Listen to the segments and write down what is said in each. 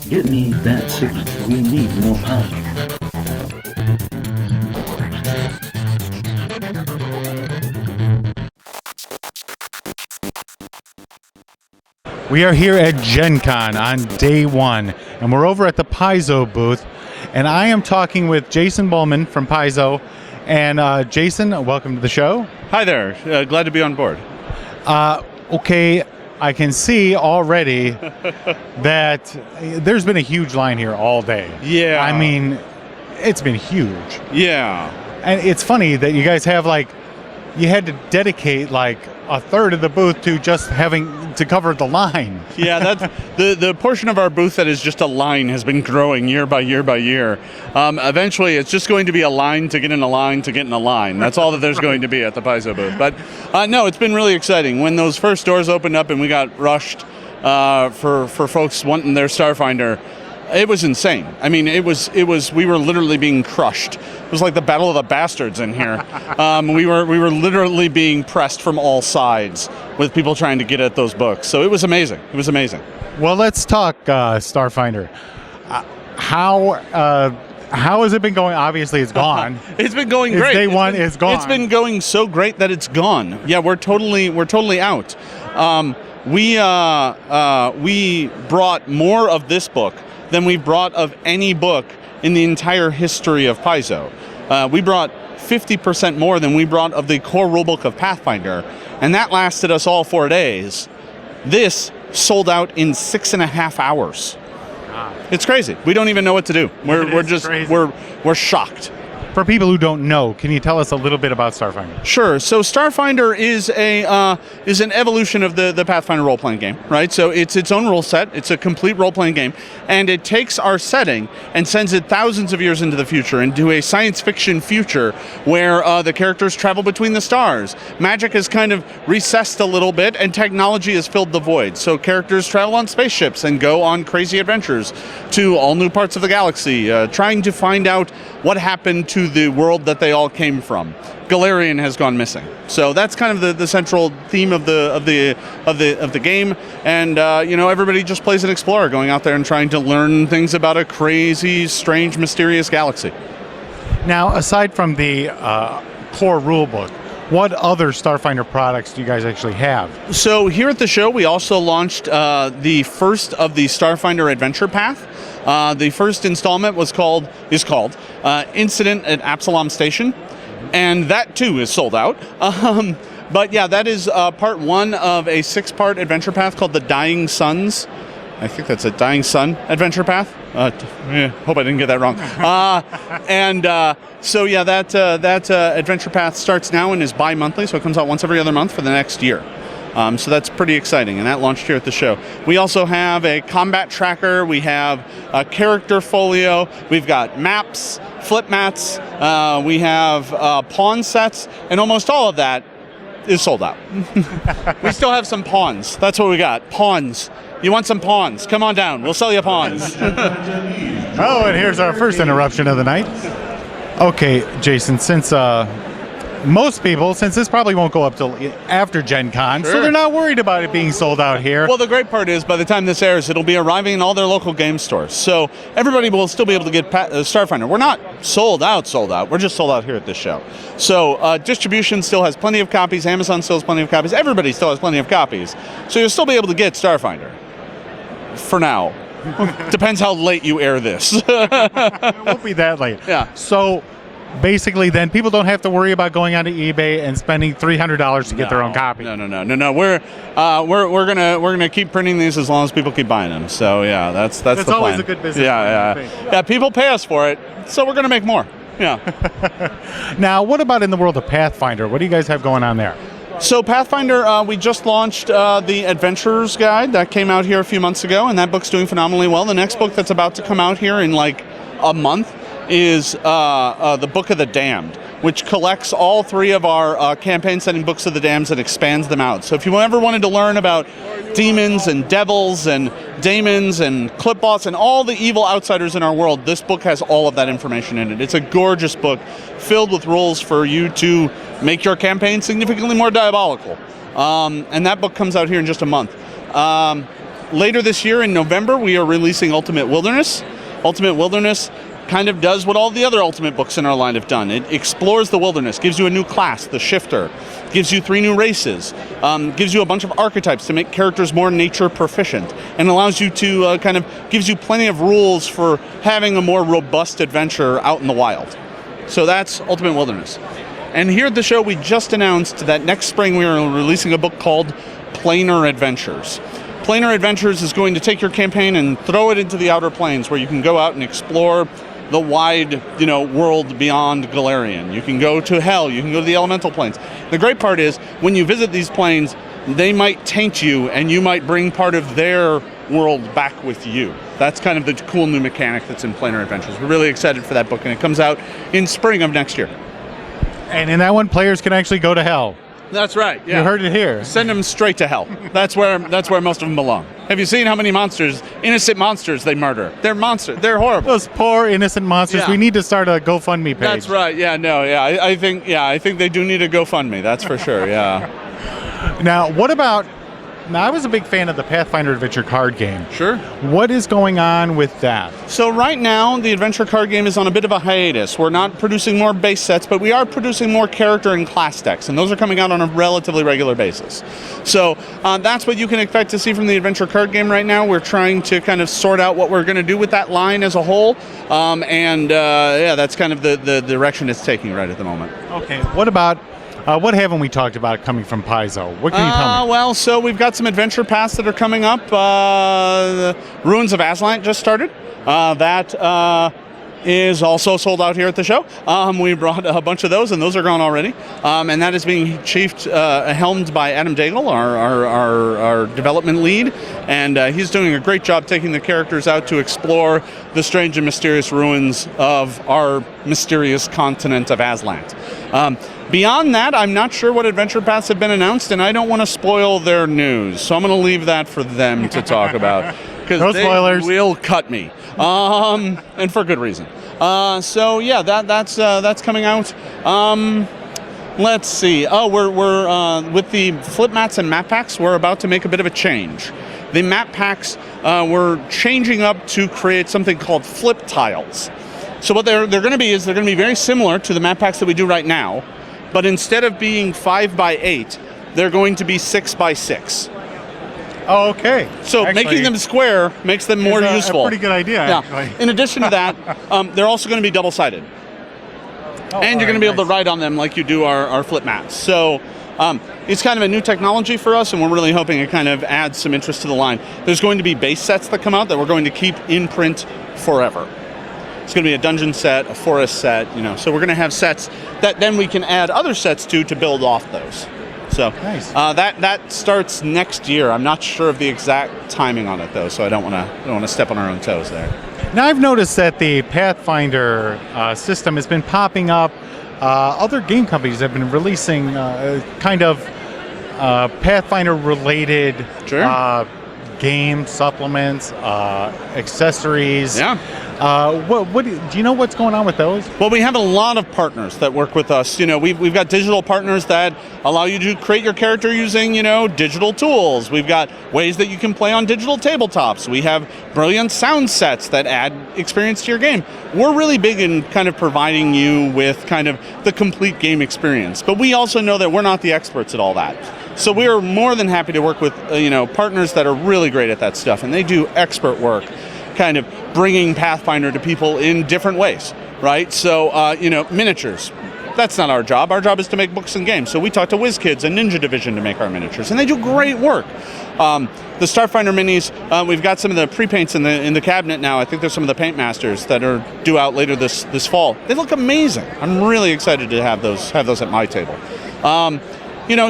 Get me that signal. We need more power. We are here at Gen Con on day one, and we're over at the Paizo booth, and I am talking with Jason Bulmahn from Paizo. And Jason, welcome to the show. Hi there. Glad to be on board. Okay, I can see already that there's been a huge line here all day. Yeah. I mean, it's been huge. Yeah. And it's funny that you guys have you had to dedicate a third of the booth to just having to cover the line. Yeah, that's the portion of our booth that is just a line has been growing year by year by year. Eventually, it's just going to be a line to get in a line to get in a line. That's all that there's going to be at the Paizo booth. But no, it's been really exciting. When those first doors opened up and we got rushed for folks wanting their Starfinder, it was insane. I mean, we were literally being crushed. It was like the Battle of the Bastards in here. We were literally being pressed from all sides with people trying to get at those books. So it was amazing. It was amazing. Well, let's talk Starfinder. How has it been going? Obviously, it's gone. It's been going great. Day one is gone. It's been going so great that it's gone. Yeah, we're totally out. We brought more of this book than we brought of any book in the entire history of Paizo. We brought 50% more than we brought of the core rulebook of Pathfinder, and that lasted us all 4 days. This sold out in 6.5 hours. It's crazy. We don't even know what to do. We're shocked. For people who don't know, can you tell us a little bit about Starfinder? Sure. So Starfinder is an evolution of the Pathfinder role-playing game, right? So it's its own rule set. It's a complete role-playing game, and it takes our setting and sends it thousands of years into the future, into a science fiction future where the characters travel between the stars. Magic is kind of recessed a little bit, and technology has filled the void. So characters travel on spaceships and go on crazy adventures to all new parts of the galaxy, trying to find out what happened to the world that they all came from. Galarian has gone missing, so that's kind of the central theme of the game. And everybody just plays an explorer, going out there and trying to learn things about a crazy, strange, mysterious galaxy. Now, aside from the core rulebook, what other Starfinder products do you guys actually have? So here at the show, we also launched the first of the Starfinder Adventure Path. The first installment is called Incident at Absalom Station, and that too is sold out. But yeah, that is part one of a 6-part adventure path called the Dying Suns. I think that's a Dying Sun adventure path. Hope I didn't get that wrong. So yeah, that adventure path starts now and is bi-monthly, so it comes out once every other month for the next year. So that's pretty exciting, and that launched here at the show. We also have a combat tracker, we have a character folio, we've got maps, flip mats, we have pawn sets, and almost all of that is sold out. We still have some pawns. That's what we got, pawns. You want some pawns? Come on down, we'll sell you pawns. Oh, and here's our first interruption of the night. Okay, Jason, since this probably won't go up till after Gen Con, so they're not worried about it being sold out here. Well, the great part is, by the time this airs, it'll be arriving in all their local game stores. So everybody will still be able to get Starfinder. We're not sold out. We're just sold out here at this show. So distribution still has plenty of copies. Amazon still has plenty of copies. Everybody still has plenty of copies. So you'll still be able to get Starfinder. For now. Depends how late you air this. It won't be that late. Yeah. So basically, then people don't have to worry about going onto eBay and spending $300 to get their own copy. No. We're gonna keep printing these as long as people keep buying them. So yeah, that's the plan. That's always a good business. Yeah. People pay us for it, so we're gonna make more. Yeah. Now, what about in the world of Pathfinder? What do you guys have going on there? So Pathfinder, we just launched the Adventurer's Guide. That came out here a few months ago, and that book's doing phenomenally well. The next book that's about to come out here in like a month is the Book of the Damned, which collects all 3 of our campaign-setting books of the Damned and expands them out. So if you ever wanted to learn about demons and devils and daemons and clipbots and all the evil outsiders in our world, this book has all of that information in it. It's a gorgeous book filled with rules for you to make your campaign significantly more diabolical. And that book comes out here in just a month. Later this year in November, we are releasing Ultimate Wilderness. Ultimate Wilderness kind of does what all the other Ultimate books in our line have done. It explores the wilderness, gives you a new class, the Shifter, gives you 3 new races, gives you a bunch of archetypes to make characters more nature proficient, and allows you to gives you plenty of rules for having a more robust adventure out in the wild. So that's Ultimate Wilderness. And here at the show, we just announced that next spring we are releasing a book called Planar Adventures. Planar Adventures is going to take your campaign and throw it into the Outer Planes, where you can go out and explore the wide, world beyond Galarian. You can go to Hell, you can go to the Elemental Planes. The great part is, when you visit these planes, they might taint you, and you might bring part of their world back with you. That's kind of the cool new mechanic that's in Planar Adventures. We're really excited for that book, and it comes out in spring of next year. And in that one, players can actually go to hell. That's right. Yeah. You heard it here. Send them straight to hell. That's where most of them belong. Have you seen how many innocent monsters they murder? They're monsters. They're horrible. Those poor innocent monsters. Yeah. We need to start a GoFundMe page. That's right. Yeah. No. Yeah. I think they do need a GoFundMe. That's for sure. Yeah. Now, what about? Now, I was a big fan of the Pathfinder Adventure card game. Sure. What is going on with that? So right now, the adventure card game is on a bit of a hiatus. We're not producing more base sets, but we are producing more character and class decks, and those are coming out on a relatively regular basis. So that's what you can expect to see from the adventure card game right now. We're trying to kind of sort out what we're going to do with that line as a whole, that's kind of the direction it's taking right at the moment. Okay. What about? What haven't we talked about coming from Paizo? What can you tell me? Well, so we've got some adventure paths that are coming up. The Ruins of Aslan just started. That is also sold out here at the show. We brought a bunch of those, and those are gone already. And that is being helmed by Adam Daigle, our development lead. And he's doing a great job taking the characters out to explore the strange and mysterious ruins of our mysterious continent of Aslan. Beyond that, I'm not sure what adventure paths have been announced, and I don't want to spoil their news. So I'm going to leave that for them to talk about, because they will cut me, and for good reason. That's coming out. Let's see. We're with the flip mats and map packs. We're about to make a bit of a change. The map packs we're changing up to create something called flip tiles. So what they're going to be is they're going to be very similar to the map packs that we do right now, but instead of being 5x8, they're going to be 6x6. Oh, okay. So actually, making them square makes them more useful. A pretty good idea, actually. In addition to that, they're also going to be double-sided. And you're going to be able to write on them like you do our flip mats. So it's kind of a new technology for us, and we're really hoping it kind of adds some interest to the line. There's going to be base sets that come out that we're going to keep in print forever. It's going to be a dungeon set, a forest set, So we're going to have sets that then we can add other sets to build off those. So nice. That starts next year. I'm not sure of the exact timing on it though, so I don't want to step on our own toes there. Now I've noticed that the Pathfinder system has been popping up. Other game companies have been releasing Pathfinder-related game supplements, accessories. Yeah. Do you know what's going on with those? Well, we have a lot of partners that work with us. We've got digital partners that allow you to create your character using, digital tools. We've got ways that you can play on digital tabletops. We have brilliant sound sets that add experience to your game. We're really big in kind of providing you with kind of the complete game experience. But we also know that we're not the experts at all that. So we are more than happy to work with, partners that are really great at that stuff, and they do expert work, kind of bringing Pathfinder to people in different ways, right? So, miniatures. That's not our job. Our job is to make books and games. So we talk to WizKids and Ninja Division to make our miniatures, and they do great work. The Starfinder minis, we've got some of the pre-paints in the cabinet now. I think there's some of the Paint Masters that are due out later this fall. They look amazing. I'm really excited to have those at my table. We're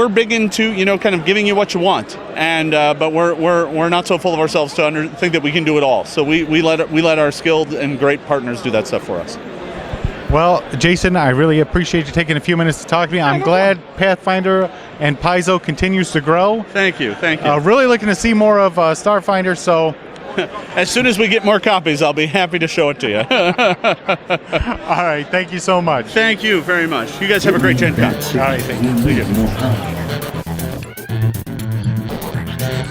big into kind of giving you what you want, and but we're not so full of ourselves to think that we can do it all. So we let our skilled and great partners do that stuff for us. Well, Jason, I really appreciate you taking a few minutes to talk to me. I'm glad Pathfinder and Paizo continues to grow. Thank you. Really looking to see more of Starfinder. So. As soon as we get more copies, I'll be happy to show it to you. All right. Thank you so much. Thank you very much. You guys have a great Gen Con. All right. Thank you.